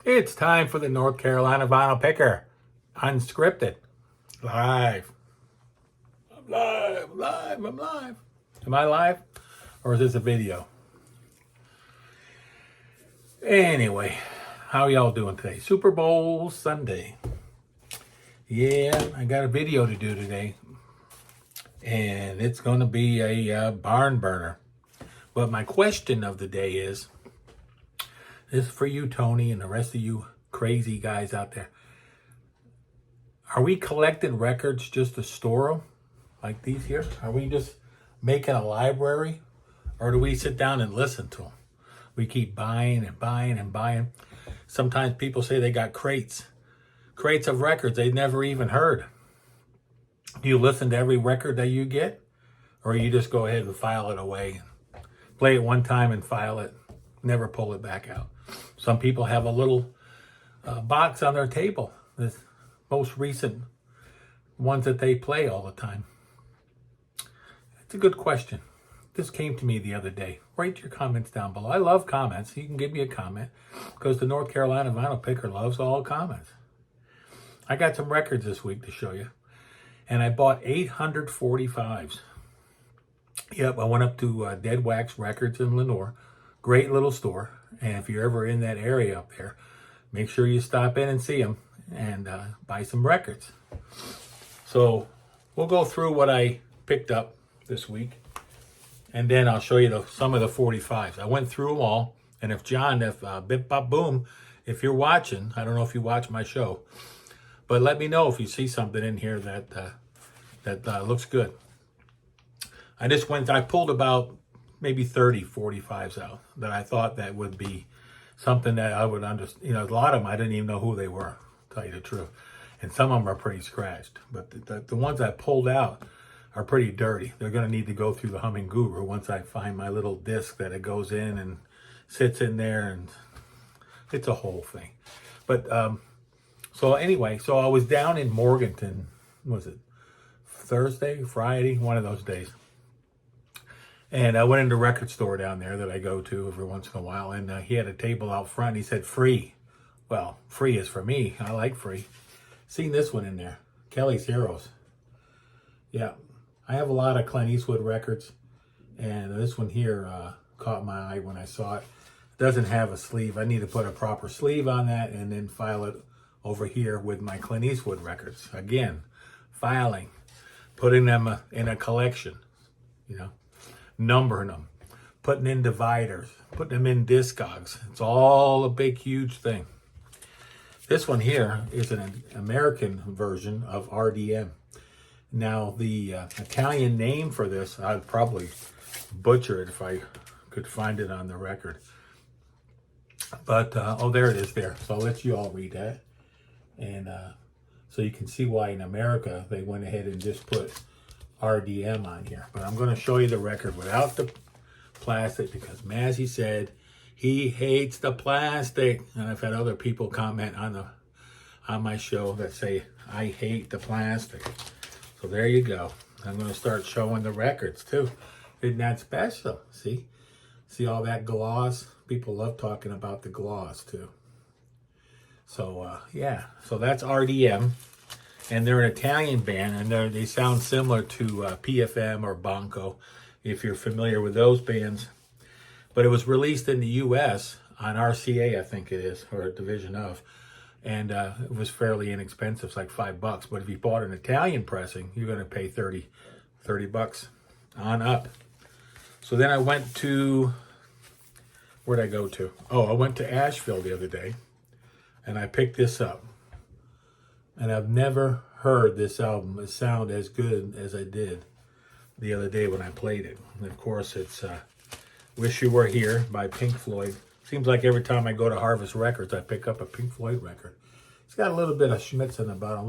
It's time for the North Carolina Vinyl Picker. Unscripted. Live. I'm live. I'm live. I'm live. Am I live? Or is this a video? Anyway, how y'all doing today? Super Bowl Sunday. Yeah, I got a video to do today. And it's going to be a barn burner. But my question of the day is, this is for you, Tony, and the rest of you crazy guys out there. Are we collecting records just to store them, like these here? Are we just making a library? Or do we sit down and listen to them? We keep buying and buying and buying. Sometimes people say they got crates of records they never even heard. Do you listen to every record that you get? Or you just go ahead and file it away? Play it one time and file it. Never pull it back out. Some people have a little box on their table. The most recent ones that they play all the time. It's a good question. This came to me the other day. Write your comments down below. I love comments. You can give me a comment because the North Carolina Vinyl Picker loves all comments. I got some records this week to show you. And I bought 845s. Yep, I went up to Dead Wax Records in Lenoir. Great little store. And if you're ever in that area up there, make sure you stop in and see them and buy some records. So we'll go through what I picked up this week. And then I'll show you some of the 45s. I went through them all. And if John, Bip Bop Boom, if you're watching, I don't know if you watch my show, but let me know if you see something in here that looks good. I pulled about maybe 30 45s out that I thought that would be something that I would understand. You know, a lot of them, I didn't even know who they were, to tell you the truth. And some of them are pretty scratched. But the ones I pulled out are pretty dirty. They're going to need to go through the Humming Guru once I find my little disc that it goes in and sits in there. And it's a whole thing. But so anyway, so I was down in Morganton, was it Thursday, Friday, one of those days. And I went into a record store down there that I go to every once in a while. And he had a table out front. He said, free. Well, free is for me. I like free. Seen this one in there. Kelly's Heroes. Yeah. I have a lot of Clint Eastwood records. And this one here caught my eye when I saw it. It doesn't have a sleeve. I need to put a proper sleeve on that and then file it over here with my Clint Eastwood records. Again, filing. Putting them in a collection. You know. Numbering them, putting in dividers, putting them in discogs. It's all a big, huge thing. This one here is an American version of RDM. Now, the Italian name for this, I'd probably butcher it if I could find it on the record. But, oh, there it is there. So I'll let you all read that. And so you can see why in America they went ahead and just put RDM on here. But I'm going to show you the record without the plastic because Mazzy said he hates the plastic. And I've had other people comment on my show that say I hate the plastic. So there you go. I'm going to start showing the records too. Isn't that special? See all that gloss? People love talking about the gloss too. So yeah, so that's RDM. And they're an Italian band, and they sound similar to PFM or Banco, if you're familiar with those bands. But it was released in the U.S. on RCA, I think it is, or a division of. And it was fairly inexpensive, it's like $5. But if you bought an Italian pressing, you're going to pay 30 bucks on up. So then I went to, where'd I go to? Oh, I went to Asheville the other day, and I picked this up. And I've never heard this album sound as good as I did the other day when I played it. And of course, it's Wish You Were Here by Pink Floyd. Seems like every time I go to Harvest Records, I pick up a Pink Floyd record. It's got a little bit of schmitzing about it, a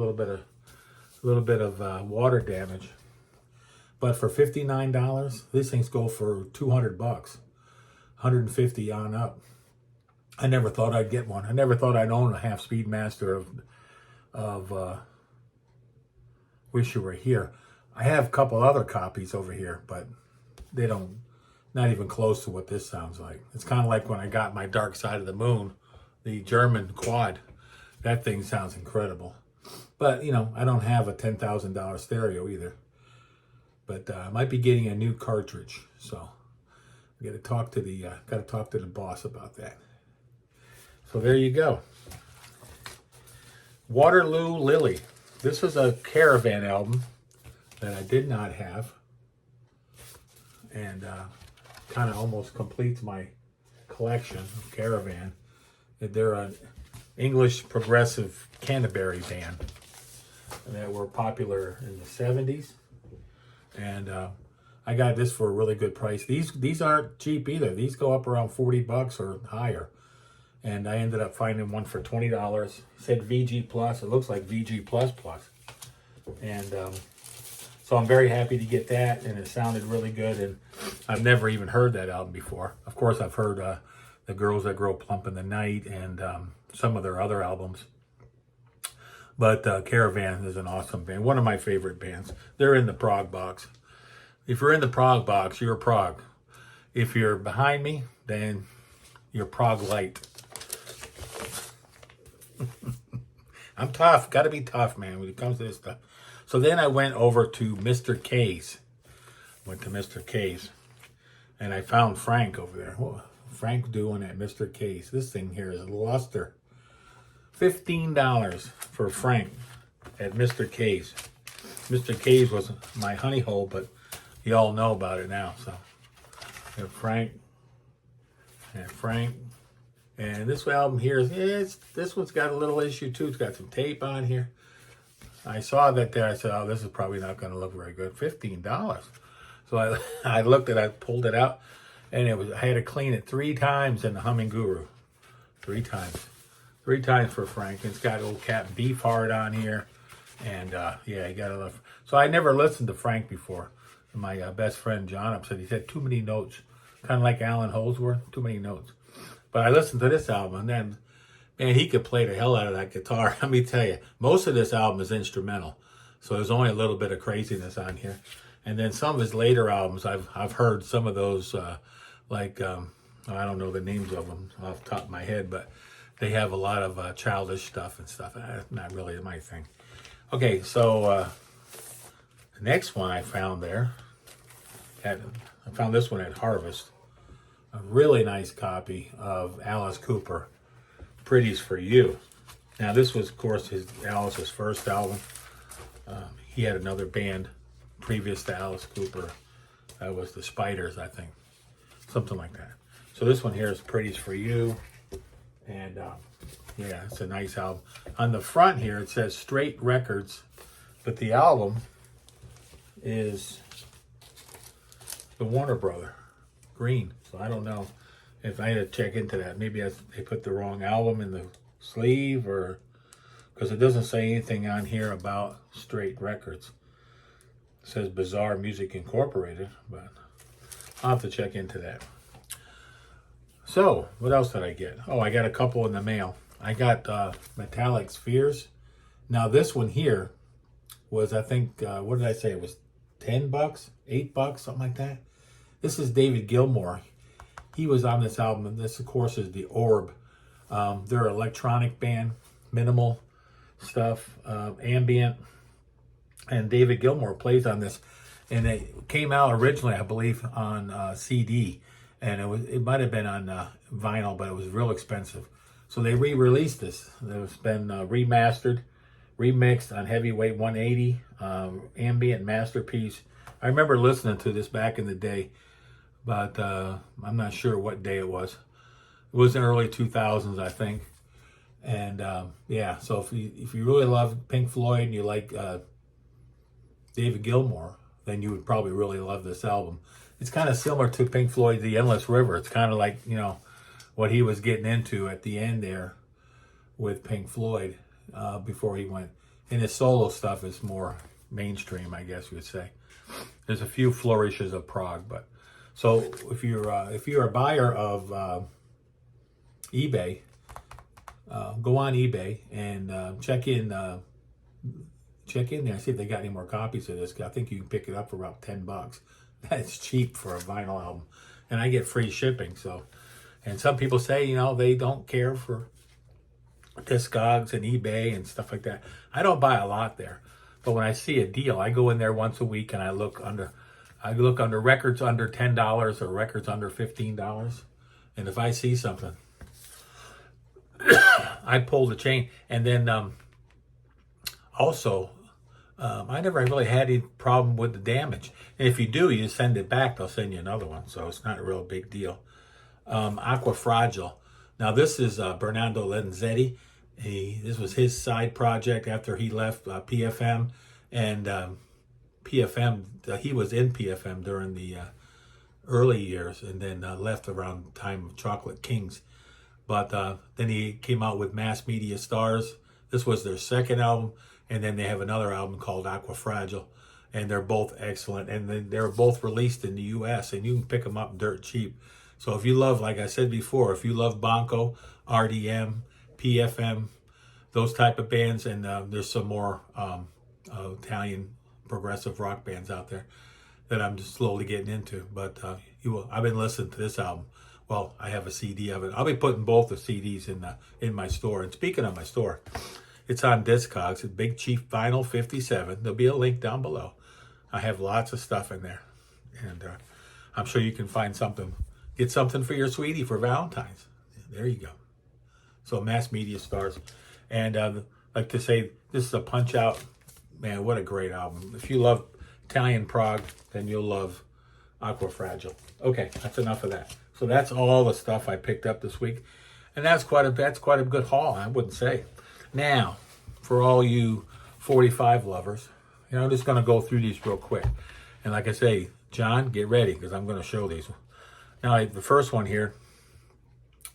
little bit of water damage. But for $59, these things go for 200 bucks, 150 on up. I never thought I'd get one. I never thought I'd own a half Speedmaster of Wish You Were Here. I have a couple other copies over here, but they don't, not even close to what this sounds like. It's kind of like when I got my Dark Side of the Moon the German quad. That thing sounds incredible. But, you know, I don't have a $10,000 stereo either. But I might be getting a new cartridge. So I got to talk to the boss about that. So there you go. Waterloo Lily. This was a Caravan album that I did not have. And kind of almost completes my collection of Caravan. They're an English progressive Canterbury band that were popular in the 70s. And I got this for a really good price. These aren't cheap either. These go up around $40 or higher. And I ended up finding one for $20. It said VG Plus. It looks like VG Plus Plus. And so I'm very happy to get that. And it sounded really good. And I've never even heard that album before. Of course, I've heard The Girls That Grow Plump in the Night and some of their other albums. But Caravan is an awesome band. One of my favorite bands. They're in the prog box. If you're in the prog box, you're prog. If you're behind me, then you're prog light. I'm tough. Got to be tough, man, when it comes to this stuff. So then I went over to Mr. K's. Went to Mr. K's. And I found Frank over there. What Frank doing at Mr. K's? This thing here is luster. $15 for Frank at Mr. K's. Mr. K's was my honey hole, but you all know about it now. So Frank and Frank. And this album here, this one's got a little issue too. It's got some tape on here. I saw that there. I said, oh, this is probably not going to look very good. $15. So I looked at it, I pulled it out, and I had to clean it 3 times in the Humming Guru. 3 times. 3 times for Frank. It's got a little Cat Beefheart on here. And yeah, you got to love. So I never listened to Frank before. My best friend John said he said too many notes. Kind of like Alan Holdsworth, too many notes. But I listened to this album, and then, man, he could play the hell out of that guitar. Let me tell you, most of this album is instrumental. So there's only a little bit of craziness on here. And then some of his later albums, I've heard some of those, I don't know the names of them off the top of my head, but they have a lot of childish stuff and stuff. Not really my thing. Okay, so the next one I found there, I found this one at Harvest. A really nice copy of Alice Cooper, Pretty's for You. Now this was, of course, Alice's first album. He had another band previous to Alice Cooper. That was the Spiders, I think. Something like that. So this one here is Pretty's for You. And yeah, it's a nice album. On the front here, it says Straight Records. But the album is the Warner Brother, Green. So I don't know if I had to check into that. Maybe they put the wrong album in the sleeve, or because it doesn't say anything on here about Straight Records. It says Bizarre Music Incorporated, but I'll have to check into that. So what else did I get? Oh, I got a couple in the mail. I got Metallic Spheres. Now this one here was, I think, what did I say? It was $10, $8, something like that. This is David Gilmour. He was on this album, and this, of course, is The Orb. They're an electronic band, minimal stuff, ambient, and David Gilmour plays on this. And it came out originally, I believe, on CD, and it might have been on vinyl, but it was real expensive. So they re-released this. It's been remastered, remixed on Heavyweight 180, ambient masterpiece. I remember listening to this back in the day, but I'm not sure what day it was. It was in early 2000s, I think. And yeah, so if you really love Pink Floyd and you like David Gilmour, then you would probably really love this album. It's kind of similar to Pink Floyd, The Endless River. It's kind of like, you know, what he was getting into at the end there with Pink Floyd before he went. And his solo stuff is more mainstream, I guess you would say. There's a few flourishes of prog, but so if you're a buyer of eBay, go on eBay and check in there, see if they got any more copies of this. I think you can pick it up for about $10. That's cheap for a vinyl album, and I get free shipping. So, and some people say, you know, they don't care for Discogs and eBay and stuff like that. I don't buy a lot there, but when I see a deal, I go in there once a week and I look under records under $10 or records under $15, and if I see something, I pull the chain. And then also, I never really had any problem with the damage. And if you do, you send it back, they'll send you another one, so it's not a real big deal. Aqua Fragile. Now this is Bernardo Lenzetti. This was his side project after he left PFM, and PFM. He was in PFM during the early years, and then left around the time of Chocolate Kings. But then he came out with Mass Media Stars. This was their second album, and then they have another album called Aqua Fragile, and they're both excellent. And then they're both released in the U.S., and you can pick them up dirt cheap. So if you love, like I said before, if you love Bonko, RDM, PFM, those type of bands, and there's some more Italian progressive rock bands out there that I'm just slowly getting into. But I've been listening to this album. Well, I have a CD of it. I'll be putting both the CDs in my store. And speaking of my store, it's on Discogs. It's Big Chief Vinyl 57. There'll be a link down below. I have lots of stuff in there, and I'm sure you can find something. Get something for your sweetie for Valentine's. There you go. So Mass Media Stars. And like to say, this is a punch out. Man, what a great album. If you love Italian prog, then you'll love Aqua Fragile. Okay, that's enough of that. So that's all the stuff I picked up this week. And that's quite a good haul, I wouldn't say. Now, for all you 45 lovers, I'm just going to go through these real quick. And like I say, John, get ready, because I'm going to show these. Now, the first one here,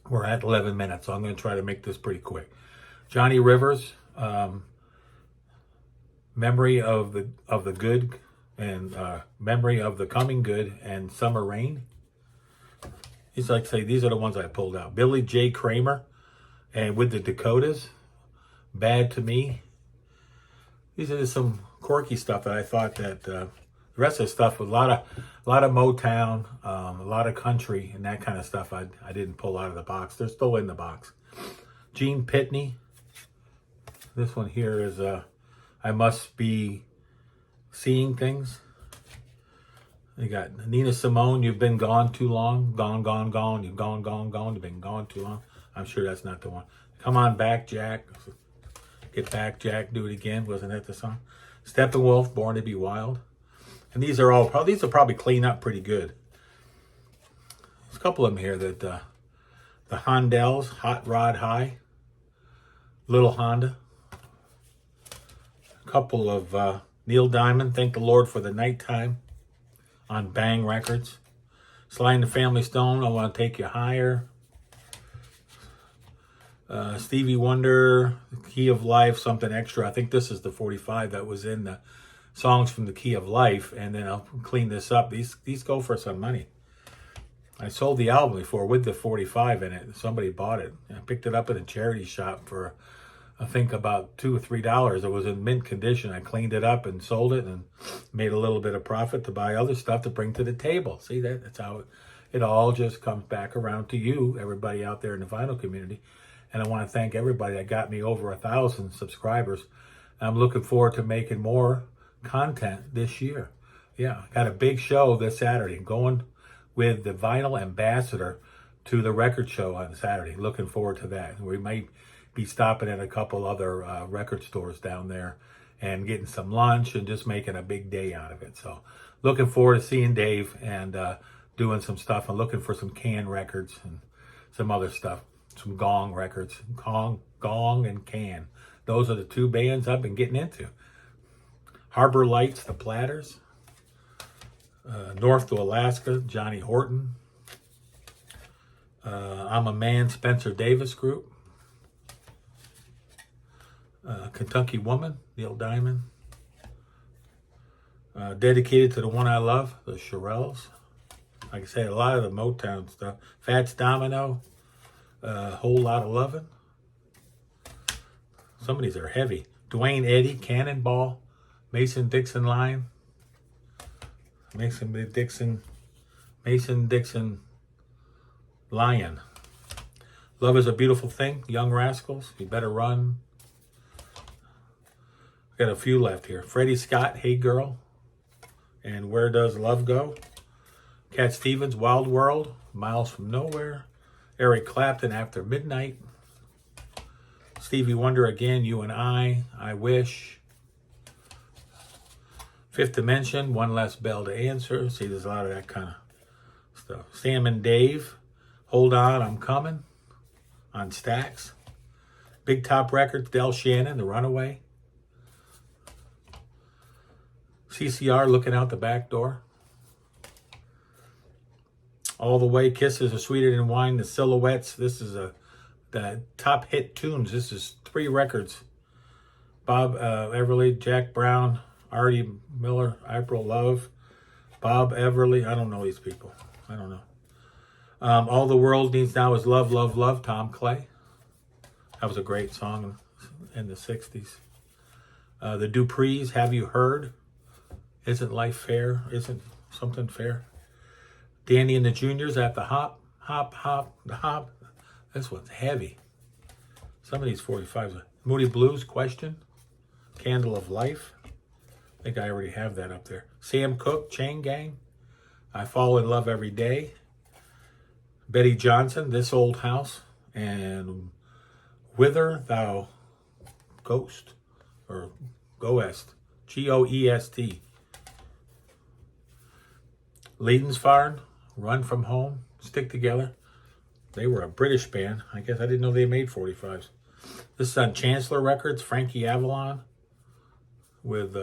we're at 11 minutes, so I'm going to try to make this pretty quick. Johnny Rivers, Memory of the Good, and Memory of the Coming Good, and Summer Rain. These, like I say, these are the ones I pulled out. Billy J. Kramer, and With the Dakotas, Bad to Me. These are just some quirky stuff that I thought that the rest of the stuff was a lot of Motown, a lot of country and that kind of stuff. I didn't pull out of the box. They're still in the box. Gene Pitney. This one here is I Must Be Seeing Things. You got Nina Simone, You've Been Gone Too Long. Gone, gone, gone. You've gone, gone, gone. You've been gone too long. I'm sure that's not the one. Come On Back, Jack. Get Back, Jack. Do It Again. Wasn't that the song? Steppenwolf, Born to Be Wild. And these are probably clean up pretty good. There's a couple of them here that the Hondells, Hot Rod High, Little Honda. A couple of Neil Diamond, Thank the Lord for the Nighttime, on Bang Records. Sly and the Family Stone, I Want to Take You Higher. Stevie Wonder, Key of Life, Something Extra. I think this is the 45 that was in the songs from the Key of Life, and then I'll clean this up. These go for some money. I sold the album before with the 45 in it. Somebody bought it. I picked it up at a charity shop for, I think, about $2 or $3. It was in mint condition. I cleaned it up and sold it and made a little bit of profit to buy other stuff to bring to the table. See, that's how it all just comes back around to you, everybody out there in the vinyl community. And I want to thank everybody that got me over 1,000 subscribers. I'm looking forward to making more content this year. Yeah, got a big show this Saturday. Going with the vinyl ambassador to the record show on Saturday. Looking forward to that. We might be stopping at a couple other record stores down there and getting some lunch and just making a big day out of it. So looking forward to seeing Dave and doing some stuff. I'm looking for some Can records and some other stuff. Some Gong records. Gong and Can. Those are the two bands I've been getting into. Harbor Lights, The Platters. North to Alaska, Johnny Horton. I'm a Man, Spencer Davis Group. Kentucky Woman, Neil Diamond. Dedicated to the One I Love, the Shirelles. Like I said, a lot of the Motown stuff. Fats Domino, Whole Lot of Lovin'. Some of these are heavy. Dwayne Eddy, Cannonball. Mason Dixon Line. Mason Dixon Lion. Love is a Beautiful Thing, Young Rascals, You Better Run. Got a few left here. Freddie Scott, Hey Girl, and Where Does Love Go? Cat Stevens, Wild World, Miles from Nowhere. Eric Clapton, After Midnight. Stevie Wonder again, You and I Wish. Fifth Dimension, One Less Bell to Answer. See, there's a lot of that kind of stuff. Sam and Dave, Hold On, I'm Coming, on Stax. Big Top Records, Del Shannon, The Runaway. CCR, Looking Out the Back Door. All the Way, Kisses Are Sweeter Than Wine, The Silhouettes. This is the top hit tunes. This is 3 records. Bob Everly, Jack Brown, Artie Miller, April Love, Bob Everly. I don't know these people. I don't know. All the World Needs Now Is Love, Love, Love, Tom Clay. That was a great song in the 60s. The Duprees, Have You Heard? Isn't Life Fair? Isn't Something Fair? Danny and the Juniors, At the Hop, Hop, Hop, the Hop. This one's heavy. Some of these 45s. Moody Blues, Question. Candle of Life. I think I already have that up there. Sam Cooke, Chain Gang. I Fall in Love Every Day. Betty Johnson, This Old House. And Whither Thou Ghost. Or Goest. Goest. Leidensfarn, Run From Home, Stick Together. They were a British band. I guess I didn't know they made 45s. This is on Chancellor Records, Frankie Avalon with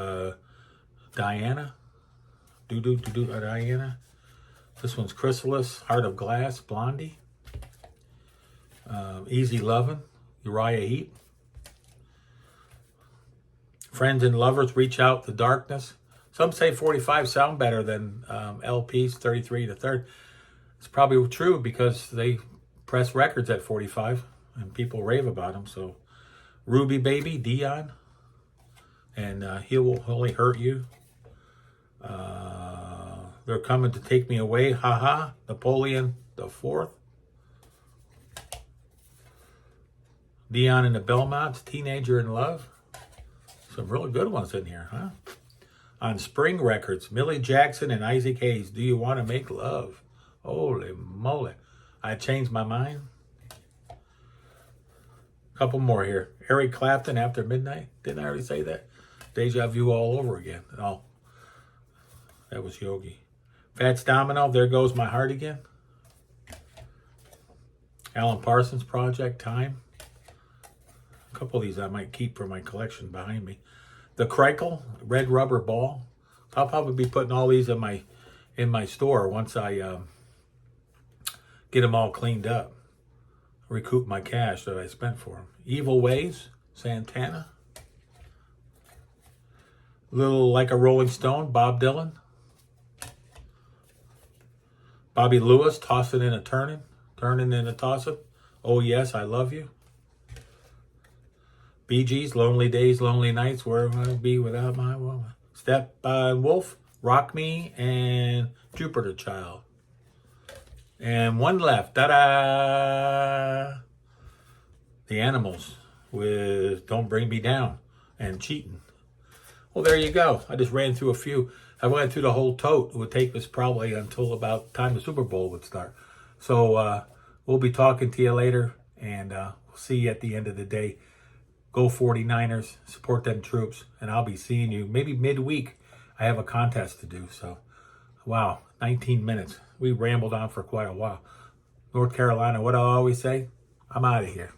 Diana. Diana. This one's Chrysalis, Heart of Glass, Blondie. Easy Lovin', Uriah Heep. Friends and Lovers, Reach Out the Darkness. Some say 45 sound better than LPs, 33 to 3rd. It's probably true because they press records at 45 and people rave about them. So Ruby Baby, Dion, and He Will Only Hurt You. They're Coming to Take Me Away, Haha, Napoleon the Fourth. Dion and the Belmonts, Teenager in Love. Some really good ones in here, huh? On Spring Records, Millie Jackson and Isaac Hayes, Do You Want to Make Love? Holy moly. I Changed My Mind. Couple more here. Eric Clapton, After Midnight. Didn't I already say that? Deja Vu all over again. Oh, that was Yogi. Fats Domino, There Goes My Heart Again. Alan Parsons Project, Time. A couple of these I might keep for my collection behind me. The Krekel, Red Rubber Ball. I'll probably be putting all these in my store once I get them all cleaned up. Recoup my cash that I spent for them. Evil Ways, Santana. Little Like a Rolling Stone, Bob Dylan. Bobby Lewis, Tossin' and a Turnin'. Turnin' and a Tossin'. Oh Yes, I Love You. Bee Gees, Lonely Days, Lonely Nights, Where Am I to Be Without My Woman? Steppenwolf, Rock Me, and Jupiter Child. And one left, ta-da! The Animals with Don't Bring Me Down and Cheatin'. Well, there you go. I just ran through a few. I went through the whole tote. It would take us probably until about time the Super Bowl would start. So we'll be talking to you later, and we'll see you at the end of the day. Go 49ers, support them troops, and I'll be seeing you maybe midweek. I have a contest to do, so wow, 19 minutes. We rambled on for quite a while. North Carolina, what do I always say? I'm out of here.